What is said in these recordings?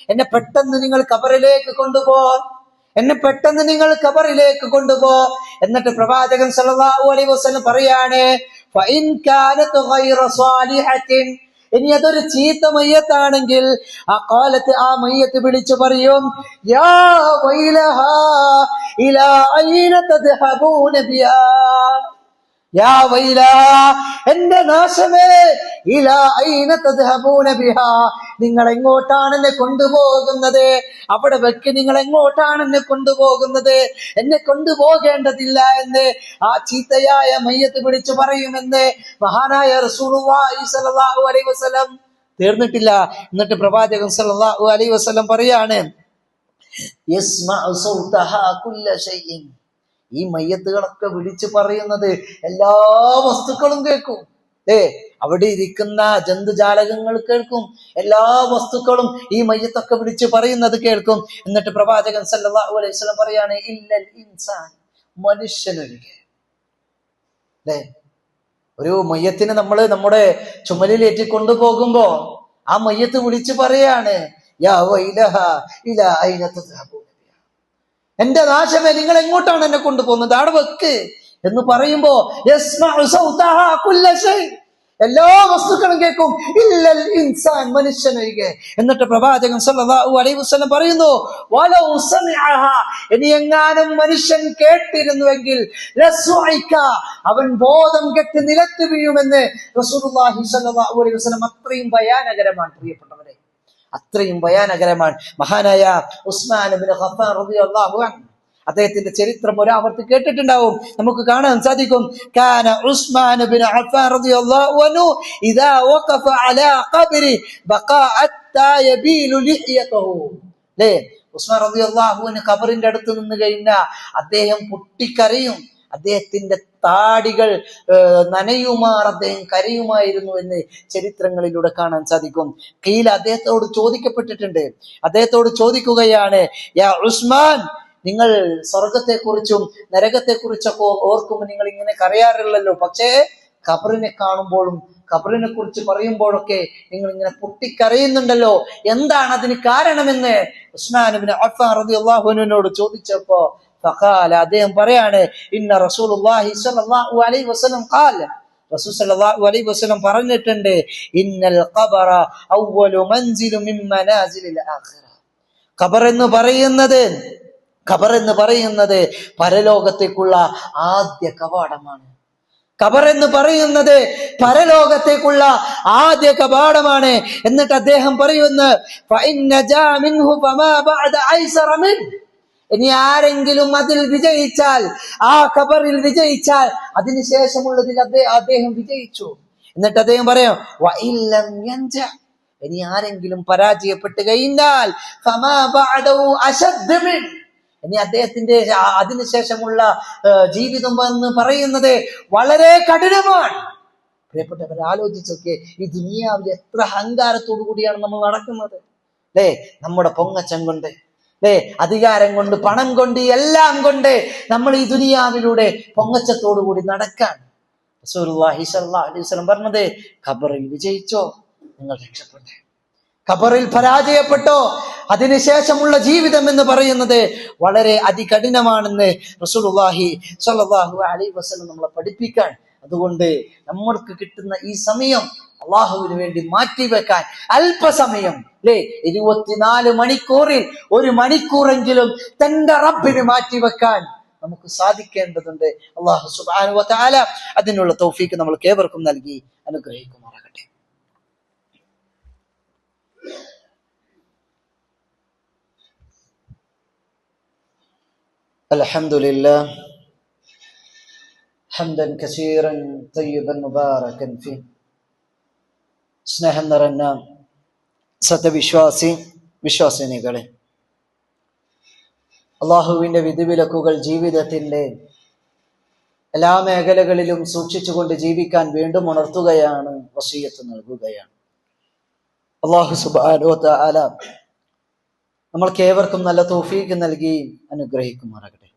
എന്നെ പെട്ടെന്ന് നിങ്ങൾ ഖബറിലേക്ക് കൊണ്ടുപോ, എന്നെ പെട്ടെന്ന് നിങ്ങൾ ഖബറിലേക്ക് കൊണ്ടുപോ. എന്നിട്ട് പ്രവാചകൻ സല്ലല്ലാഹു അലൈഹി വസല്ലം പറയാണ്, ഫഇൻ കാനത് ഗൈറ സാലിഹത്തിൻ, ഇനി അതൊരു ചീത്ത മയ്യത്താണെങ്കിൽ ആ മയ്യത്ത് വിളിച്ചു പറയും, യാ വൈലഹാ ഇലാ ഐന തദ്ഹബൂന ബിഹാ, യാ വൈലാ, എന്റെ നാശമേ, ഇലാ ഐന തദ്ഹബൂന ബിഹാ, നിങ്ങൾ എങ്ങോട്ടാണ് എന്നെ കൊണ്ടുപോകുന്നത്? അവിടെ വെക്ക്, നിങ്ങൾ എങ്ങോട്ടാണ് എന്നെ കൊണ്ടുപോകുന്നത്? എന്നെ കൊണ്ടുപോകേണ്ടതില്ല എന്ന് ആ ചീത്തയായ മയ്യത്ത് വിളിച്ചു പറയുമെന്ന് മഹാനായ റസൂലുള്ളാഹി സ്വല്ലല്ലാഹു അലൈഹി വസല്ലം. തീർന്നിട്ടില്ല. എന്നിട്ട് പ്രവാചകൻ സല്ലല്ലാഹു അലൈഹി വസല്ലം പറയാണ്, യസ്മഉ സൗതഹാ കുല്ല ശൈഇൻ, ഈ മയ്യത്തുകളൊക്കെ വിളിച്ചു പറയുന്നത് എല്ലാ വസ്തുക്കളും കേൾക്കും. അവിടെ ഇരിക്കുന്ന ജന്തുജാലകങ്ങൾ കേൾക്കും, എല്ലാ വസ്തുക്കളും ഈ മയ്യത്തൊക്കെ വിളിച്ചു പറയുന്നത് കേൾക്കും. എന്നിട്ട് പ്രവാചകൻ സല്ലല്ലാഹു അലൈഹി വസല്ലം പറയാണ്, ഇല്ലൽ ഇൻസാൻ, മനുഷ്യനൊഴികെ. ഒരു മയ്യത്തിനെ നമ്മൾ നമ്മുടെ ചുമലിലേറ്റി കൊണ്ടുപോകുമ്പോ ആ മയ്യത്ത് വിളിച്ചു പറയാണ്, യാ വൈലഹാ ഇലാ ഐന തദ്ഹബൂന, എന്റെ നാശമേ, നിങ്ങൾ എങ്ങോട്ടാണ് എന്നെ കൊണ്ടുപോകുന്നത്? അവിടെ വെക്ക് എന്ന് പറയുമ്പോ യസ്മഉ സൗതഹാ കുല്ല ശൈ, എല്ലാ വസ്തുക്കളും കേൾക്കും, ഇല്ലൽ ഇൻസാൻ, മനുഷ്യനൊഴികെ. എന്നിട്ട് പ്രവാചകൻ സല്ലല്ലാഹു അലൈഹി വസല്ലം പറയുന്നു, വലൗ സമിഅഹാ, ഇനി എങ്ങാനും മനുഷ്യൻ കേട്ടിരുന്നുവെങ്കിൽ ലസുഇക, അവൻ ബോധം കെട്ട് നിലത്ത് വീഴുമെന്ന് റസൂലുള്ളാഹി സ്വല്ലല്ലാഹു അലൈഹി വസല്ലം. അത്രയും ഭയാനകരമാണ് പ്രിയപ്പെട്ടവരെ, അത്രയും ഭയാനകരമാണ്. മഹാനായ ഉസ്മാൻ ഇബ്നു ഖഫ്ഫാൻ റളിയല്ലാഹു അൻഹു, അദ്ദേഹത്തിന്റെ ചരിത്രം ഒരാവർത്തി കേട്ടിട്ടുണ്ടാവും. നമുക്ക് കാണാൻ സാധിക്കും, കാന ഉസ്മാൻ ഇബ്നു അഫ്ഫാൻ റളിയല്ലാഹു അൻഹു ഇദാ വഖഫ അലാ ഖബ്രി ബഖാ ഹത്താ യബീലു ലിഹ്യതുഹു. ഉസ്മാൻ റളിയല്ലാഹു അൻഹു ഖബറിന്റെ അടുത്ത് നിന്ന് കഴിഞ്ഞാൽ അദ്ദേഹം പൊട്ടിക്കരയും, അദ്ദേഹത്തിന്റെ താടികൾ നനയുമാർ അദ്ദേഹം കരയുമായിരുന്നു എന്ന് ചരിത്രങ്ങളിലൂടെ കാണാൻ സാധിക്കും. ഖീല, അദ്ദേഹത്തോട് ചോദിക്കപ്പെട്ടിട്ടുണ്ട്, അദ്ദേഹത്തോട് ചോദിക്കുകയാണ്, യാ ഉസ്മാൻ, നിങ്ങൾ സ്വർഗത്തെക്കുറിച്ചും നരകത്തെക്കുറിച്ചൊക്കെ ഓർക്കുമ്പോൾ നിങ്ങൾ ഇങ്ങനെ കരയാറില്ലല്ലോ, പക്ഷേ ഖബറിനെ കാണുമ്പോഴും ഖബറിനെ കുറിച്ച് പറയുമ്പോഴൊക്കെ നിങ്ങൾ ഇങ്ങനെ പൊട്ടിക്കരയുന്നുണ്ടല്ലോ, എന്താണ് അതിന് കാരണമെന്ന് ഉസ്മാൻ ഇബ്നു അഫ്ഫാൻ റളിയല്ലാഹു അൻഹുവിനോട് ചോദിച്ചപ്പോ ഫഖാല, അദ്ദേഹം പറയാണ്, ഇന്ന റസൂലുള്ളാഹി സ്വല്ലല്ലാഹു അലൈഹി വസല്ലം ഖാല, റസൂൽ സ്വല്ലല്ലാഹു അലൈഹി വസല്ലം പറഞ്ഞിട്ടുണ്ട്, ഇന്നൽ ഖബറ അവ്വലു മൻസിലു മിൻ മനാസിലിൽ ആഖിറ, ഖബർ എന്ന് പറയുന്നത് പരലോകത്തേക്കുള്ള ആദ്യ കവാടമാണ്. ഖബർ എന്ന് പറയുന്നത് പരലോകത്തേക്കുള്ള ആദ്യ കവാടമാണ്. എന്നിട്ട് അദ്ദേഹം പറയുന്നു, ഇനി ആരെങ്കിലും അതിൽ വിജയിച്ചാൽ, ആ ഖബറിൽ വിജയിച്ചാൽ, അതിനുശേഷമുള്ളതിൽ അദ്ദേഹം വിജയിച്ചു. എന്നിട്ട് അദ്ദേഹം പറയാം, ഇനി ആരെങ്കിലും പരാജയപ്പെട്ട് കഴിഞ്ഞാൽ ഇനി അദ്ദേഹത്തിന്റെ അതിനുശേഷമുള്ള ജീവിതം എന്ന് പറയുന്നത് വളരെ കഠിനമാണ്. പ്രിയപ്പെട്ടവരെ, ആലോചിച്ചൊക്കെ ഈ ദുനിയാവിൽ എത്ര അഹങ്കാരത്തോടു കൂടിയാണ് നമ്മൾ നടക്കുന്നത്. നമ്മുടെ പൊങ്ങച്ചം കൊണ്ട്, അധികാരം കൊണ്ട്, പണം കൊണ്ട്, എല്ലാം കൊണ്ട് നമ്മൾ ഈ ദുനിയാവിലൂടെ പൊങ്ങച്ചത്തോടു കൂടി നടക്കാൻ റസൂലുള്ളാഹി സ്വല്ലല്ലാഹു അലൈഹി വസല്ലം പറഞ്ഞത്, ഖബറിൽ വിജയിച്ചോ നിങ്ങൾ രക്ഷപ്പെട്ടെ, ഖബറിൽ പരാജയപ്പെട്ടോ അതിനുശേഷമുള്ള ജീവിതം എന്ന് പറയുന്നത് വളരെ അതികഠിനമാണെന്ന് റസൂലുള്ളാഹി സ്വല്ലല്ലാഹു അലൈഹി വസല്ലം നമ്മളെ പഠിപ്പിക്കാൻ. അതുകൊണ്ട് നമ്മൾക്ക് കിട്ടുന്ന ഈ സമയം അള്ളാഹുവിന് വേണ്ടി മാറ്റിവെക്കാൻ അല്പസമയം, 24 മണിക്കൂറിൽ 1 മണിക്കൂറെങ്കിലും തന്റെ റബ്ബിന് മാറ്റിവെക്കാൻ നമുക്ക് സാധിക്കേണ്ടതുണ്ട്. അള്ളാഹു സുബ്ഹാനഹു വ തആല അതിനുള്ള തൗഫീക്ക് നമ്മൾക്ക് ഏവർക്കും നൽകി അനുഗ്രഹിക്കുമാറാകട്ടെ. അൽഹംദുലില്ലാഹ് ഹംദൻ കസീറൻ തയ്യിബൻ മുബാറകൻ ഫീ. സ്നേഹം നിറഞ്ഞ വിശ്വാസിനികളെ, അള്ളാഹുവിന്റെ വിധിവിലക്കുകൾ ജീവിതത്തിന്റെ എല്ലാ മേഖലകളിലും സൂക്ഷിച്ചുകൊണ്ട് ജീവിക്കാൻ വീണ്ടും ഉണർത്തുകയാണ്, വസിയ്യത്ത് നൽകുകയാണ്. അള്ളാഹു സുബ്ഹാനഹു വ തആല നമ്മൾക്ക് ഏവർക്കും നല്ല തൗഫീഖ് നൽകി അനുഗ്രഹിക്കുമാറാകട്ടെ.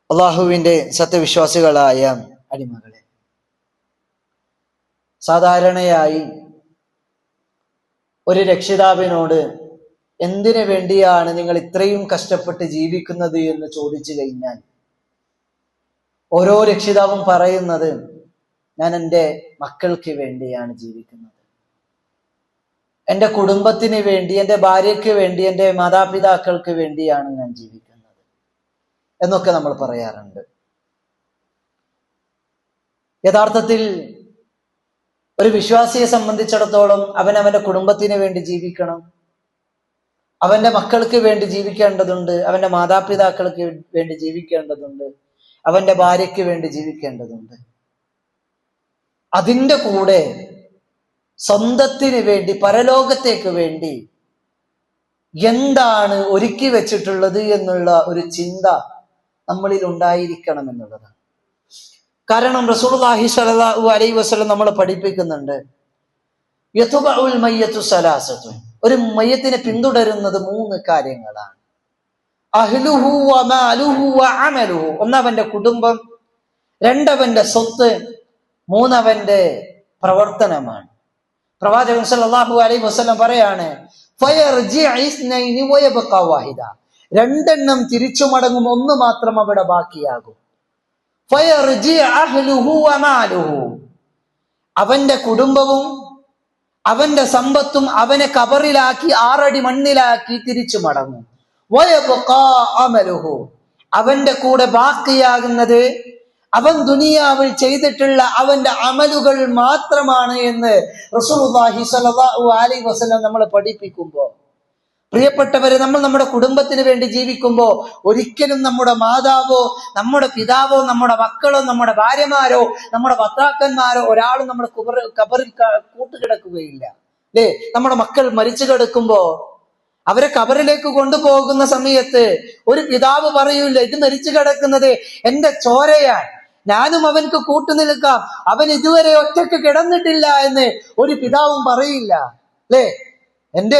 അള്ളാഹുവിന്റെ സത്യവിശ്വാസികളായ അടിമകളെ, സാധാരണയായി ഒരു രക്ഷിതാവിനോട് എന്തിനു വേണ്ടിയാണ് നിങ്ങൾ ഇത്രയും കഷ്ടപ്പെട്ട് ജീവിക്കുന്നത് എന്ന് ചോദിച്ചു കഴിഞ്ഞാൽ ഓരോ രക്ഷിതാവും പറയുന്നത്, ഞാൻ എൻ്റെ മക്കൾക്ക് വേണ്ടിയാണ് ജീവിക്കുന്നത്, എൻ്റെ കുടുംബത്തിന് വേണ്ടി, എൻ്റെ ഭാര്യയ്ക്ക് വേണ്ടി, എൻ്റെ മാതാപിതാക്കൾക്ക് വേണ്ടിയാണ് ഞാൻ ജീവിക്കുന്നത് എന്നൊക്കെ നമ്മൾ പറയാറുണ്ട്. യഥാർത്ഥത്തിൽ ഒരു വിശ്വാസിയെ സംബന്ധിച്ചിടത്തോളം അവൻ അവന്റെ കുടുംബത്തിന് വേണ്ടി ജീവിക്കണം, അവന്റെ മക്കൾക്ക് വേണ്ടി ജീവിക്കേണ്ടതുണ്ട്, അവന്റെ മാതാപിതാക്കൾക്ക് വേണ്ടി ജീവിക്കേണ്ടതുണ്ട്, അവന്റെ ഭാര്യയ്ക്ക് വേണ്ടി ജീവിക്കേണ്ടതുണ്ട്. അതിൻ്റെ കൂടെ സ്വന്തത്തിന് വേണ്ടി, പരലോകത്തേക്ക് വേണ്ടി എന്താണ് ഒരുക്കി വെച്ചിട്ടുള്ളത് എന്നുള്ള ഒരു ചിന്ത നമ്മളിൽ ഉണ്ടായിരിക്കണം എന്നുള്ളതാണ്. കാരണം റസൂലുള്ളാഹി സ്വല്ലല്ലാഹു അലൈഹി വസല്ലം നമ്മളെ പഠിപ്പിക്കുന്നുണ്ട്, യതുബഉൽ മയ്യത്തു സലാസത്തു, ഒരു മയ്യത്തിനെ പിന്തുടരുന്നത് 3 കാര്യങ്ങളാണ്. അഹ്ലുഹു വമാലുഹു വഅമലുഹു, ഒന്നവന്റെ കുടുംബം, 2 അവന്റെ സ്വത്ത്, 3 അവന്റെ പ്രവർത്തനമാണ്. പ്രവാചകൻ സല്ലല്ലാഹു അലൈഹി വസല്ലം പറയാണ്, ഫയർജിഉ ഇസ്നൈനി വയബ്ഖ വാഹിദ, 2 തിരിച്ചു മടങ്ങും, 1 മാത്രം അവിടെ ബാക്കിയാകും. ഫയർജിഉ അഹ്ലുഹു വമാലുഹു, അവന്റെ കുടുംബവും അവന്റെ സമ്പത്തും അവനെ കബറിലാക്കി 6 അടി മണ്ണിലാക്കി തിരിച്ചു മടങ്ങും. വയബ്ഖ അമലുഹു, അവന്റെ കൂടെ ബാക്കിയാകുന്നത് അവൻ ദുനിയാവിൽ ചെയ്തിട്ടുള്ള അവന്റെ അമലുകൾ മാത്രമാണ് എന്ന് റസൂലുള്ളാഹി സ്വല്ലല്ലാഹു അലൈഹി വസല്ലം നമ്മളെ പഠിപ്പിക്കുമ്പോൾ, പ്രിയപ്പെട്ടവരെ, നമ്മൾ നമ്മുടെ കുടുംബത്തിന് വേണ്ടി ജീവിക്കുമ്പോൾ ഒരിക്കലും നമ്മുടെ മാതാവോ നമ്മുടെ പിതാവോ നമ്മുടെ മക്കളോ നമ്മുടെ ഭാര്യമാരോ നമ്മുടെ ഭർത്താക്കന്മാരോ ഒരാളും നമ്മുടെ കബറിൽ കൂട്ടുകിടക്കുകയില്ല, അല്ലേ? നമ്മുടെ മക്കൾ മരിച്ചു കിടക്കുമ്പോ അവരെ കബറിലേക്ക് കൊണ്ടുപോകുന്ന സമയത്ത് ഒരു പിതാവ് പറയൂല, ഇത് മരിച്ചു കിടക്കുന്നത് എന്റെ ചോരയാണ്, ഞാനും അവൻക്ക് കൂട്ടുനിൽക്കാം, അവൻ ഇതുവരെ ഒറ്റക്ക് കിടന്നിട്ടില്ല എന്ന് ഒരു പിതാവും പറയില്ല, അല്ലേ? എന്റെ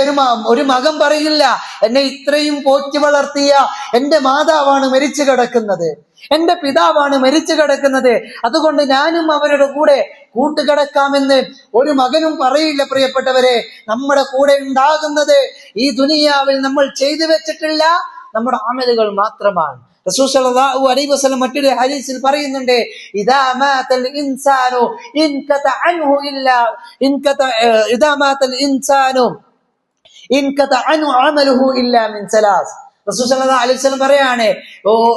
ഒരു മകൻ പറയില്ല, എന്നെ ഇത്രയും പോറ്റി വളർത്തിയ എന്റെ മാതാവാണ് മരിച്ചു കിടക്കുന്നത്, എന്റെ പിതാവാണ് മരിച്ചു കിടക്കുന്നത്, അതുകൊണ്ട് ഞാനും അവരുടെ കൂടെ കൂട്ടുകിടക്കാമെന്ന് ഒരു മകനും പറയില്ല. പ്രിയപ്പെട്ടവരെ, നമ്മുടെ കൂടെ ഉണ്ടാകുന്നത് ഈ ദുനിയാവിൽ നമ്മൾ ചെയ്തു വെച്ചിട്ടില്ല നമ്മുടെ അമലുകൾ മാത്രമാണ്. റസൂൽ സല്ലല്ലാഹു അലൈഹി വസല്ലം മറ്റൊരു ഹദീസിൽ പറയുന്നുണ്ട്, ഇദാ മാതൽ ഇൻസാനു ഇൻകത അൻഹു ഇല്ലാ ഇദാ മാതൽ ഇൻസാനു ഇൻകത അൻഹു അമലുഹു ഇല്ലാ മിൻ സലാസ്. റസൂൽ സല്ലല്ലാഹു അലൈഹി വസല്ലം പറയാണ്,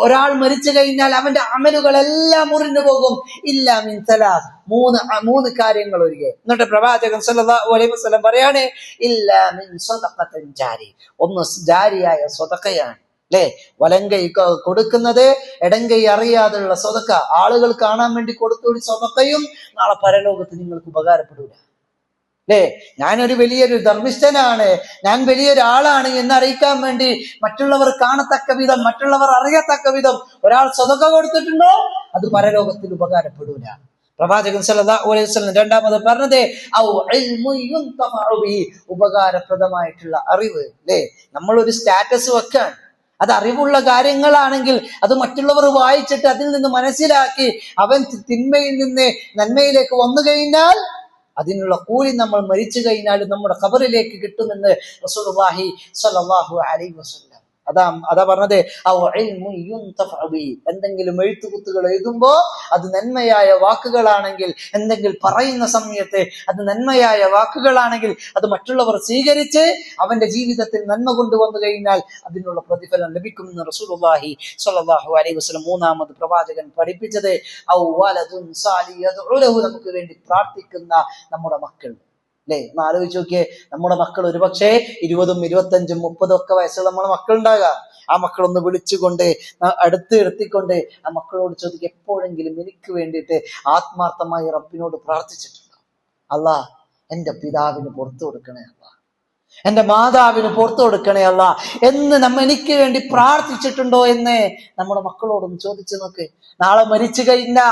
ഒരാൾ മരിച്ചു കഴിഞ്ഞാൽ അവന്റെ അമലുകളെല്ലാം മുറിഞ്ഞു പോകും, ഇല്ലാ മിൻ സലാസ്, 3 കാര്യങ്ങൾ ഒഴികെ. എന്നിട്ട് പ്രവാചകൻ സല്ലല്ലാഹു അലൈഹി വസല്ലം പറയാണ്, ഇല്ലാ മിൻ സദഖത്തിൻ ജാരി, ഒന്ന് ജാരിയായ സ്വതക്കയാണ്, അല്ലേ? വലങ്കൈ കൊടുക്കുന്നത് ഇടങ്കൈ അറിയാതെയുള്ള സ്വതക്ക, ആളുകൾ കാണാൻ വേണ്ടി കൊടുത്തൊരു സ്വതക്കയും നാളെ പരലോകത്ത് നിങ്ങൾക്ക് ഉപകാരപ്പെടൂല, അല്ലേ? ഞാനൊരു വലിയൊരു ധർമ്മിഷ്ഠനാണ്, ഞാൻ വലിയൊരാളാണ് എന്നറിയിക്കാൻ വേണ്ടി മറ്റുള്ളവർ കാണത്തക്ക വിധം, മറ്റുള്ളവർ അറിയത്തക്ക വിധം ഒരാൾ സ്വതക്ക കൊടുത്തിട്ടുണ്ടോ, അത് പരലോകത്തിൽ ഉപകാരപ്പെടൂല. പ്രവാചകൻ സല്ലല്ലാഹു അലൈഹി വസല്ലം രണ്ടാമത് പറഞ്ഞത് ഔ ഇൽമു യുൻതഫഉ ബിഹി, ഉപകാരപ്രദമായിട്ടുള്ള അറിവ്, അല്ലേ? നമ്മൾ ഒരു സ്റ്റാറ്റസ് വെക്കാൻ, അത് അറിവുള്ള കാര്യങ്ങളാണെങ്കിൽ അത് മറ്റുള്ളവർ വായിച്ചിട്ട് അതിൽ നിന്ന് മനസ്സിലാക്കി അവൻ തിന്മയിൽ നിന്ന് നന്മയിലേക്ക് വന്നു കഴിഞ്ഞാൽ അതിനുള്ള കൂലി നമ്മൾ മരിച്ചു കഴിഞ്ഞാൽ നമ്മുടെ ഖബറിലേക്ക് കിട്ടുമെന്ന് റസൂലുള്ളാഹി സ്വല്ലല്ലാഹു അലൈഹി വസല്ലം അതാ പറഞ്ഞത്. എന്തെങ്കിലും എഴുത്തുകുത്തുകൾ എഴുതുമ്പോ അത് നന്മയായ വാക്കുകളാണെങ്കിൽ, എന്തെങ്കിലും പറയുന്ന സമയത്ത് അത് നന്മയായ വാക്കുകളാണെങ്കിൽ അത് മറ്റുള്ളവർ സ്വീകരിച്ച് അവന്റെ ജീവിതത്തിൽ നന്മ കൊണ്ടുവന്നു കഴിഞ്ഞാൽ അതിനുള്ള പ്രതിഫലം ലഭിക്കുമെന്ന് റസൂലുള്ളാഹി സ്വല്ലല്ലാഹു അലൈഹി വസല്ലം മൂന്നാമത് പ്രവാചകൻ പഠിപ്പിച്ചത് ഔ വലദുൻ സാലിഹ് യദ്ഉ ലഹു, നമുക്ക് വേണ്ടി പ്രാർത്ഥിക്കുന്ന നമ്മുടെ മക്കൾ, അല്ലേ? ഒന്ന് ആലോചിച്ച് നോക്കിയേ, നമ്മുടെ മക്കൾ ഒരുപക്ഷെ 20, 25, 30 ഒക്കെ വയസ്സുള്ള നമ്മുടെ മക്കൾ ഉണ്ടാകാം. ആ മക്കളൊന്ന് വിളിച്ചുകൊണ്ട് അടുത്ത് എടുത്തിക്കൊണ്ട് ആ മക്കളോട് ചോദിക്കുക, എപ്പോഴെങ്കിലും എനിക്ക് വേണ്ടിയിട്ട് ആത്മാർത്ഥമായി റബ്ബിനോട് പ്രാർത്ഥിച്ചിട്ടുണ്ടോ? അല്ലാ, എന്റെ പിതാവിന് പുറത്തു കൊടുക്കണേ അല്ലാ, എന്റെ മാതാവിന് പുറത്തു കൊടുക്കണേ അല്ലാ എന്ന് എനിക്ക് വേണ്ടി പ്രാർത്ഥിച്ചിട്ടുണ്ടോ എന്ന് നമ്മുടെ മക്കളോടൊന്ന് ചോദിച്ചു നോക്ക്. നാളെ മരിച്ചു കഴിഞ്ഞാ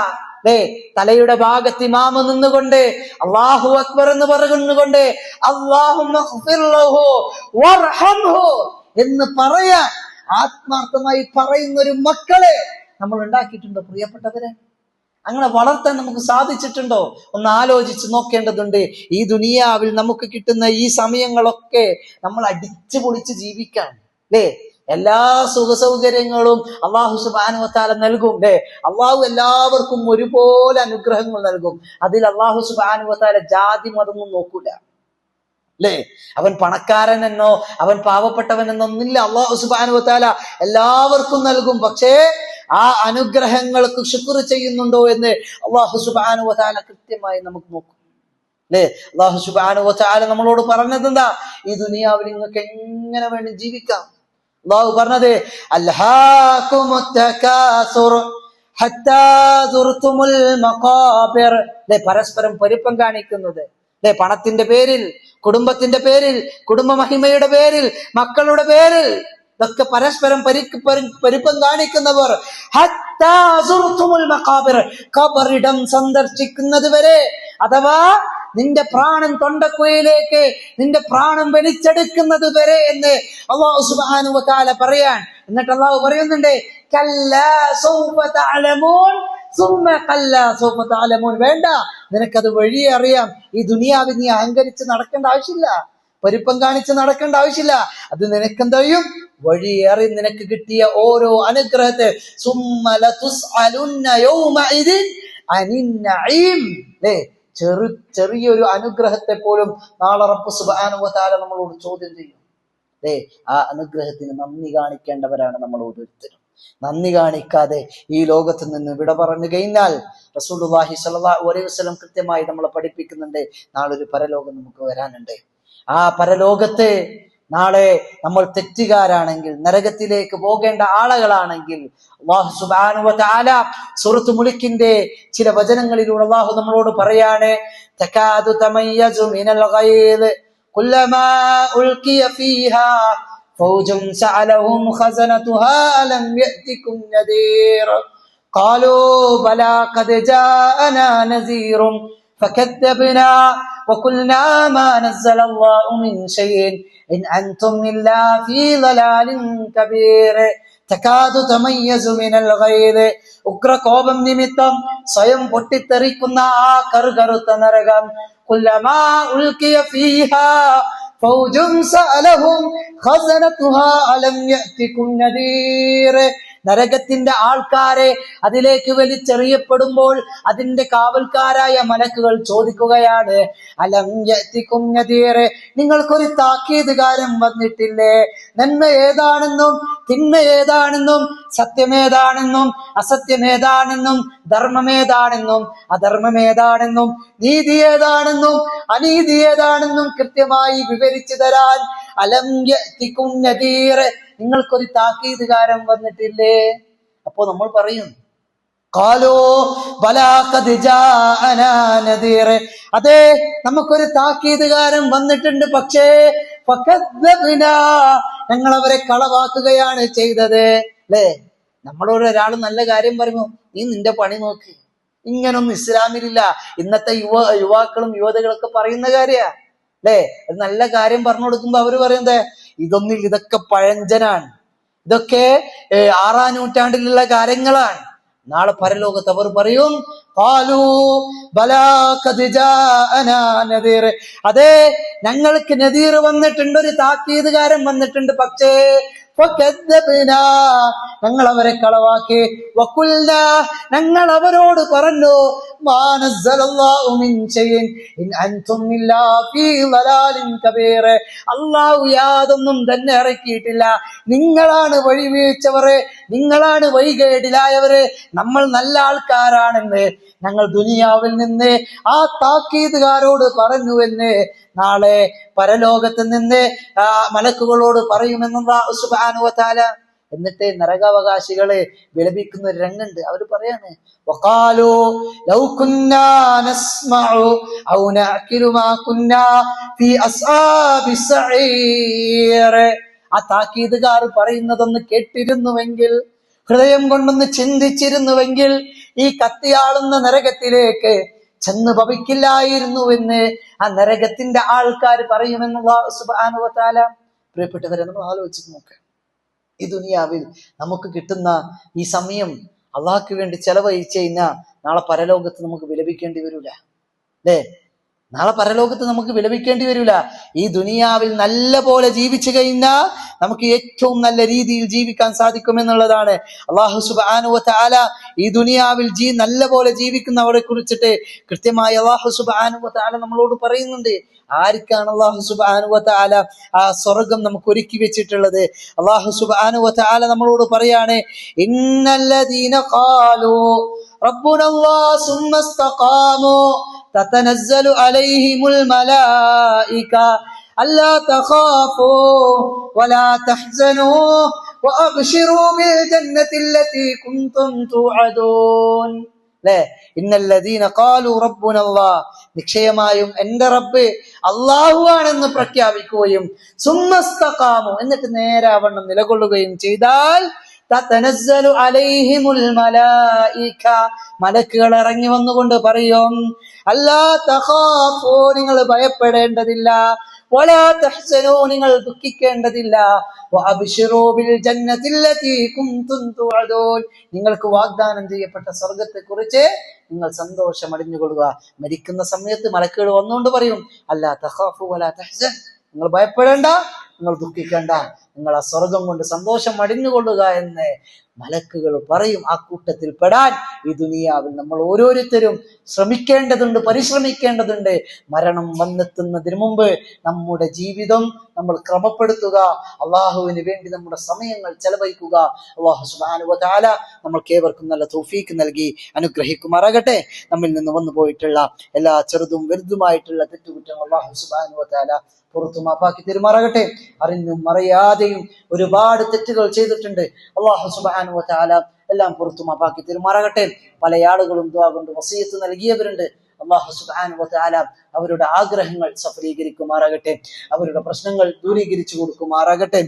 തലയുടെ ഭാഗത്ത് ഇമാമ നിന്നുകൊണ്ട് അല്ലാഹു അക്ബർ എന്ന് പറഞ്ഞുകൊണ്ട് അല്ലാഹുമ്മ ഗ്ഫിർ ലഹു വർഹംഹു എന്ന് പറയാൻ ആത്മാർത്ഥമായി പറയുന്ന ഒരു മക്കളെ നമ്മൾ ഉണ്ടാക്കിയിട്ടുണ്ടോ പ്രിയപ്പെട്ടവരെ? അങ്ങനെ വളർത്താൻ നമുക്ക് സാധിച്ചിട്ടുണ്ടോ? ഒന്ന് ആലോചിച്ച് നോക്കേണ്ടതുണ്ട്. ഈ ദുനിയാവിൽ നമുക്ക് കിട്ടുന്ന ഈ സമയങ്ങളൊക്കെ നമ്മൾ അടിച്ചു പൊളിച്ച് ജീവിക്കാൻ, അല്ലേ? എല്ലാ സുഖ സൗകര്യങ്ങളും അള്ളാഹു സുബ്ഹാനഹു വ തആല നൽകും, അല്ലേ? അള്ളാഹു എല്ലാവർക്കും ഒരുപോലെ അനുഗ്രഹങ്ങൾ നൽകും. അതിൽ അള്ളാഹു സുബ്ഹാനഹു വ തആല ജാതി മതമൊന്നും നോക്കൂല, അല്ലേ? അവൻ പണക്കാരനെന്നോ അവൻ പാവപ്പെട്ടവനെന്നൊന്നില്ല. അള്ളാഹു സുബ്ഹാനഹു വ തആല എല്ലാവർക്കും നൽകും. പക്ഷേ ആ അനുഗ്രഹങ്ങൾക്ക് ശുക്ർ ചെയ്യുന്നുണ്ടോ എന്ന് അള്ളാഹു സുബ്ഹാനഹു വ തആല കൃത്യമായി നമുക്ക് നോക്കും, അല്ലേ? അള്ളാഹു സുബ്ഹാനഹു വ തആല നമ്മളോട് പറഞ്ഞത് എന്താ? ഈ ദുനിയാവിൽ നിങ്ങൾക്ക് എങ്ങനെ വേണം ജീവിക്കാം. അള്ളാഹു പറഞ്ഞത് അൽഹാകുമുത് തകാസുർ ഹത്താ സുർതുമുൽ മഖാബിർ, അല്ലേ? പരസ്പരം പെരുപ്പം കാണിക്കുന്നത്, അല്ലേ? പണത്തിന്റെ പേരിൽ, കുടുംബത്തിന്റെ പേരിൽ, കുടുംബ മഹിമയുടെ പേരിൽ, മക്കളുടെ പേരിൽ ഇതൊക്കെ പരസ്പരം പെരുപ്പം കാണിക്കുന്നവർ ഹത്താ സുർതുമുൽ മഖാബിർ, ഖബറിടം സന്ദർശിക്കുന്നത് വരെ, അഥവാ നിന്റെ പ്രാണൻ തൊണ്ടക്കുഴയിലേക്ക് നിന്റെ പ്രാണൻ വലിച്ചെടുക്കുന്നത് വരെ എന്ന് അല്ലാഹു സുബ്ഹാനഹു വ തആല പറയാൻ. എന്നിട്ട് അല്ലാഹു പറയുന്നുണ്ട് കല്ലാ സൗഫ തഅലമൂൻ സുമ്മ കല്ലാ സൗഫ തഅലമൂൻ, വേണ്ട, നിനക്കത് വഴിയെ അറിയാം. ഈ ദുനിയാവിൽ നീ അഹങ്കരിച്ച് നടക്കേണ്ട ആവശ്യമില്ല, പെരുപ്പം കാണിച്ച് നടക്കേണ്ട ആവശ്യമില്ല. അത് നിനക്കെന്തയും വഴിയേറി നിനക്ക് കിട്ടിയ ഓരോ അനുഗ്രഹത്തെ സുമ്മ ലതുസ്അലുന്ന യൗമഇദിൻ അനിൻ നഈം, അല്ലേ? ചെറിയൊരു അനുഗ്രഹത്തെ പോലും നാളെ റബ്ബ് സുബ്ഹാനഹു വ തആല നമ്മളോട് ചോദ്യം ചെയ്യും, അല്ലേ? ആ അനുഗ്രഹത്തിന് നന്ദി കാണിക്കേണ്ടവരാണ് നമ്മൾ ഓരോരുത്തരും. നന്ദി കാണിക്കാതെ ഈ ലോകത്ത് നിന്ന് വിട പറഞ്ഞു കഴിഞ്ഞാൽ റസൂലുള്ളാഹി സ്വല്ലല്ലാഹു അലൈഹി വസല്ലം കൃത്യമായി നമ്മളെ പഠിപ്പിക്കുന്നുണ്ട്, നാളെ ഒരു പരലോകം നമുക്ക് വരാനുണ്ട്. ആ പരലോകത്തെ നാളെ നമ്മൾ തെറ്റുകാരാണെങ്കിൽ, നരകത്തിലേക്ക് പോകേണ്ട ആളുകളാണെങ്കിൽ, അല്ലാഹു സുബ്ഹാനഹു വ തആല സൂറത്ത് മുൽക്കിന്റെ ചില വചനങ്ങളിലൂടെ അല്ലാഹു നമ്മളോട് പറയാണ് തകാദു തമയ്യസു മിനൽ ഗൈദ് കുല്ലമാ ഉൽഖിയ ഫീഹാ ഫൗജുൻ സഅലഹും ഖസനതുഹാ അലം യഅതികും നദീർ ഖാലൂ ബലാ ഖദ് ജാഅനാ നസീറുൻ ഫകദ്ദബ്നാ വഖുൽനാ മാ നസ്സലല്ലാഹു മിൻ ശൈഇൻ ഇൻ അൻതും ഇല്ലാ ഫീ ളലാലിൻ കബീർ തകാദു തമയ്യസു മിനൽ ഗൈദ്, ഉഗ്രകോപം നിമിത്തം സ്വയം പൊട്ടിത്തെറിക്കുന്ന ആ കറുകറുത്ത നരകം, കുല്ലമാ ഉൽഖിയ ഫീഹാ ഫൗജുൻ സഅലഹും ഖസനതുഹാ അലം യഅതികും നദീർ, നരകത്തിന്റെ ആൾക്കാരെ അതിലേക്ക് വലിച്ചെറിയപ്പെടുമ്പോൾ അതിന്റെ കാവൽക്കാരായ മലക്കുകൾ ചോദിക്കുകയാണ് അലം യഅതികും നദീർ, നിങ്ങൾക്കൊരു താക്കീതുകാരൻ വന്നിട്ടില്ലേ? നന്മ ഏതാണെന്നും തിന്മ ഏതാണെന്നും സത്യമേതാണെന്നും അസത്യമേതാണെന്നും ധർമ്മമേതാണെന്നും അധർമ്മമേതാണെന്നും നീതി ഏതാണെന്നും അനീതി ഏതാണെന്നും കൃത്യമായി വിവരിച്ചു തരാൻ അലം യഅതികും നദീർ, നിങ്ങൾക്കൊരു താക്കീതുകാരൻ വന്നിട്ടില്ലേ? അപ്പോ നമ്മൾ പറയും ഖാലൂ ബലാ ഖദ് ജാഅനാ നദീർ, അതെ, നമുക്കൊരു താക്കീതുകാരൻ വന്നിട്ടുണ്ട്, പക്ഷേ ഫകദ്ദബ്നാ, ഞങ്ങൾ അവരെ കളവാക്കുകയാണ് ചെയ്തത്, അല്ലേ? നമ്മളോട് ഒരാൾ നല്ല കാര്യം പറയുമോ, നീ നിന്റെ പണി നോക്ക്, ഇങ്ങനൊന്നും ഇസ്ലാമിലില്ല. ഇന്നത്തെ യുവാക്കളും യുവതികളൊക്കെ പറയുന്ന കാര്യ, അല്ലേ? ഒരു നല്ല കാര്യം പറഞ്ഞു കൊടുക്കുമ്പോ അവര് പറയുന്നത് ഇതൊക്കെ പഴഞ്ചനാണ്, ഇതൊക്കെ 6-ാം നൂറ്റാണ്ടിലുള്ള കാര്യങ്ങളാണ്. നാളെ പരലോകത്ത് അവർ പറയും ഖാലൂ ബലാ ഖദ് ജാഅനാ നദീർ, അതെ, ഞങ്ങൾക്ക് നദീർ വന്നിട്ടുണ്ട്, ഒരു താക്കീതുകാരൻ വന്നിട്ടുണ്ട്, പക്ഷേ ഫകദ്ദബ്നാ, ഞങ്ങൾ അവരെ കളവാക്കി, വഖുൽനാ, ഞങ്ങൾ അവരോട് പറഞ്ഞു മാ നസ്സലല്ലാഹു മിൻ ശൈഇൻ ഇൻ അൻതും ഇല്ലാ ഫീ ളലാലിൻ കബീർ, അല്ലാഹു യാതൊന്നും തന്നെ ഇറക്കിയിട്ടില്ല, നിങ്ങളാണ് വഴിവീഴ്ചവരെ, നിങ്ങളാണ് വഴികേടിലായവര്, നമ്മൾ നല്ല ആൾക്കാരാണെന്ന് ഞങ്ങൾ ദുനിയാവിൽ നിന്ന് ആ താക്കീതുകാരോട് പറഞ്ഞുവെന്ന് നാളെ പരലോകത്ത് നിന്ന് മലക്കുകളോട് പറയുമെന്ന് അല്ലാഹു സുബ്ഹാനഹു വ തആല. എന്നിട്ട് നരകാവകാശികളെ വിലപിക്കുന്ന ഒരു രംഗുണ്ട്. അവർ പറയാണ് വഖാലൂ ലൗ കുന്നാ നസ്മഉ ഔ നഅഖിലു മാ കുന്നാ ഫീ അസ്ഹാബിസ് സഈർ, ആ താക്കീതുകാർ പറയുന്നതൊന്ന് കേട്ടിരുന്നുവെങ്കിൽ, ഹൃദയം കൊണ്ടൊന്ന് ചിന്തിച്ചിരുന്നുവെങ്കിൽ ഈ കത്തിയാളുന്ന നരകത്തിലേക്ക് ചെന്ന് ഭവിക്കില്ലായിരുന്നുവെന്ന് ആ നരകത്തിന്റെ ആൾക്കാർ പറയുമെന്ന് അല്ലാഹു സുബ്ഹാനഹു വ തആല. പ്രിയപ്പെട്ടവരെ, നമ്മൾ ആലോചിച്ച് നോക്കാം, ഈ ദുനിയാവിൽ നമുക്ക് കിട്ടുന്ന ഈ സമയം അള്ളാഹ്ക്ക് വേണ്ടി ചെലവഴിച്ച് കഴിഞ്ഞാൽ നാളെ പരലോകത്ത് നമുക്ക് വിലപിക്കേണ്ടി വരൂല അല്ലേ? നാളെ പരലോകത്ത് നമുക്ക് വിലപിക്കേണ്ടി വരില്ല. ഈ ദുനിയാവിൽ നല്ല പോലെ ജീവിച്ചു കഴിഞ്ഞാൽ നമുക്ക് ഏറ്റവും നല്ല രീതിയിൽ ജീവിക്കാൻ സാധിക്കുമെന്നുള്ളതാണ്. അല്ലാഹു സുബ്ഹാനഹു വ തആല ഈ ദുനിയാവിൽ നല്ല പോലെ ജീവിക്കുന്നവരെ കുറിച്ചിട്ട് കൃത്യമായി അല്ലാഹു സുബ്ഹാനഹു വ തആല നമ്മളോട് പറയുന്നുണ്ട്. ആർക്കാണ് അല്ലാഹു സുബ്ഹാനഹു വ തആല ആ സ്വർഗ്ഗം നമുക്ക് ഒരുക്കി വെച്ചിട്ടുള്ളത്? അല്ലാഹു സുബ്ഹാനഹു വ തആല നമ്മളോട് പറയാണ്, ഇന്നല്ലദീന ഖാലൂ റബ്ബുനല്ലാഹു സുമ്മ ഇസ്തഖാമൂ تتنزل عليهم الملائكة ألا تخافوا ولا تحزنوا وأبشروا بالجنة التي كنتم توعدون. ഇന്നല്ലദീന ഖാലൂ റബ്ബുനല്ലാഹ്, നിശ്ചയമായും എന്റെ റബ്ബ് അല്ലാഹു ആണെന്ന് പ്രഖ്യാപിക്കുകയും സുമ്മസ്തഖാമു, എന്നിട്ട് നേരാവണ്ണം നിലകൊള്ളുകയും ചെയ്താൽ തതനസ്സലു അലൈഹിമുൽ മലായിക, മലക്കുകൾ ഇറങ്ങി വന്നുകൊണ്ട് പറയും, അല്ലാ തഖാഫൂ, നിങ്ങൾ ഭയപ്പെടേണ്ടതില്ല, വലാ തഹ്സനൂ, നിങ്ങൾ ദുഃഖിക്കേണ്ടതില്ല, വഅബ്ശിറൂ ബിൽ ജന്നത്തില്ലതീ കുൻതും തുഅദൂൻ, നിങ്ങൾക്ക് വാഗ്ദാനം ചെയ്യപ്പെട്ട സ്വർഗ്ഗത്തെ കുറിച്ച് നിങ്ങൾ സന്തോഷം അടിഞ്ഞുകൊള്ളുക. മരിക്കുന്ന സമയത്ത് മലക്കുകൾ വന്നുകൊണ്ട് പറയും, അല്ലാ തഖാഫൂ വലാ തഹ്സൻ, നിങ്ങൾ ഭയപ്പെടേണ്ട, നിങ്ങൾ ദുഃഖിക്കേണ്ട, നിങ്ങൾ ആ സ്വർഗം കൊണ്ട് സന്തോഷം അടിഞ്ഞുകൊള്ളുക എന്ന് മലക്കുകൾ പറയും. ആ കൂട്ടത്തിൽ പെടാൻ ഈ ദുനിയാവിൽ നമ്മൾ ഓരോരുത്തരും ശ്രമിക്കേണ്ടതുണ്ട്, പരിശ്രമിക്കേണ്ടതുണ്ട്. മരണം വന്നെത്തുന്നതിന് മുമ്പ് നമ്മുടെ ജീവിതം നമ്മൾ ക്രമപ്പെടുത്തുക, അള്ളാഹുവിന് വേണ്ടി നമ്മുടെ സമയങ്ങൾ ചെലവഴിക്കുക. അല്ലാഹു സുബ്ഹാനഹു വ തആല നമ്മൾക്ക് ഏവർക്കും നല്ല തൗഫീക്ക് നൽകി അനുഗ്രഹിക്കുമാറാകട്ടെ. നമ്മിൽ നിന്ന് വന്നു പോയിട്ടുള്ള എല്ലാ ചെറുതും വലുതുമായിട്ടുള്ള തെറ്റുകുറ്റങ്ങൾ അല്ലാഹു സുബ്ഹാനഹു വ തആല പുറത്തു മാപ്പാക്കി തരുമാറാകട്ടെ. അറിഞ്ഞും അറിയാതെയും ഒരുപാട് തെറ്റുകൾ ചെയ്തിട്ടുണ്ട്. അല്ലാഹു സുബ്ഹാനഹു വ തആല എല്ലാം പുറത്തു മാപ്പാക്കി തരുമാറാകട്ടെ. പല ആളുകളും ദുആ കൊണ്ട് വസിയത്ത് നൽകിയവരുണ്ട്. അല്ലാഹു സുബ്ഹാനഹു വ തആല അവരുടെ ആഗ്രഹങ്ങൾ സഫലീകരിക്കുമാറാകട്ടെ, അവരുടെ പ്രശ്നങ്ങൾ ദൂരീകരിച്ചു കൊടുക്കുമാറാകട്ടെ.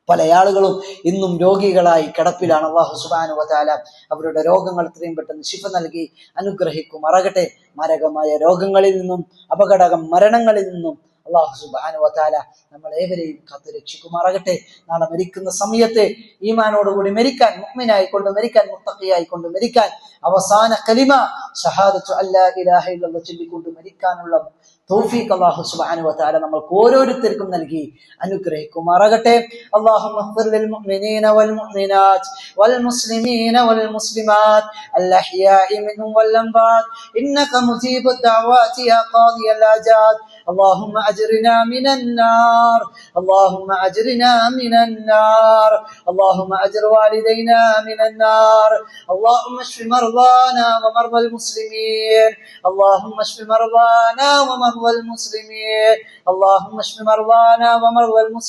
പല ആളുകളും ഇന്നും രോഗികളായി കിടപ്പിലാണ്. അല്ലാഹു സുബ്ഹാനഹു വ തആല അവരുടെ രോഗങ്ങൾ എത്രയും പെട്ടെന്ന് ശിഫ നൽകി അനുഗ്രഹിക്കുമാറാകട്ടെ. മാരകമായ രോഗങ്ങളിൽ നിന്നും അപകടകം മരണങ്ങളിൽ നിന്നും അല്ലാഹു സുബ്ഹാനഹു വ തആല നമ്മളേവരെയും കാത്തു രക്ഷിക്കുമാറാകട്ടെ. നാളെ മരിക്കുന്ന സമയത്ത് ഈമാനോടുകൂടി മരിക്കാൻ, മുഅ്മിനായി കൊണ്ട് മരിക്കാൻ, മുത്തഖിയായി കൊണ്ട് മരിക്കാൻ, അവസാന കലിമ ഷഹാദത്തു അല്ലാ ഇലാഹ ഇല്ലല്ലാഹ് ചൊല്ലിക്കൊണ്ട് മരിക്കാനുള്ള തൗഫീഖ് അല്ലാഹു സുബ്ഹാനഹു വ തആല നമ്മൾക്ക് ഓരോരുത്തർക്കും നൽകി അനുഗ്രഹിക്കുമാറാകട്ടെ. അല്ലാഹുമ്മ ഗ്ഫിർ ലിൽ മുഅ്മിനീന വൽ മുഅ്മിനാത്ത് വൽ മുസ്ലിമീന വൽ മുസ്ലിമാത്ത് അൽ അഹ്യാഇ മിൻഹും വൽ അംവാത്ത് ഇന്നക മുജീബുദ് ദഅവാതി യാ ഖാദിയൽ ആജാത്. اللهم أجرنا من النار، اللهم أجرنا من النار، اللهم أجر والدينا من النار، اللهم اشف مرضانا ومرضى المسلمين، اللهم اشف مرضانا ومرضى المسلمين، اللهم اشف مرضانا ومرضى المسلمين.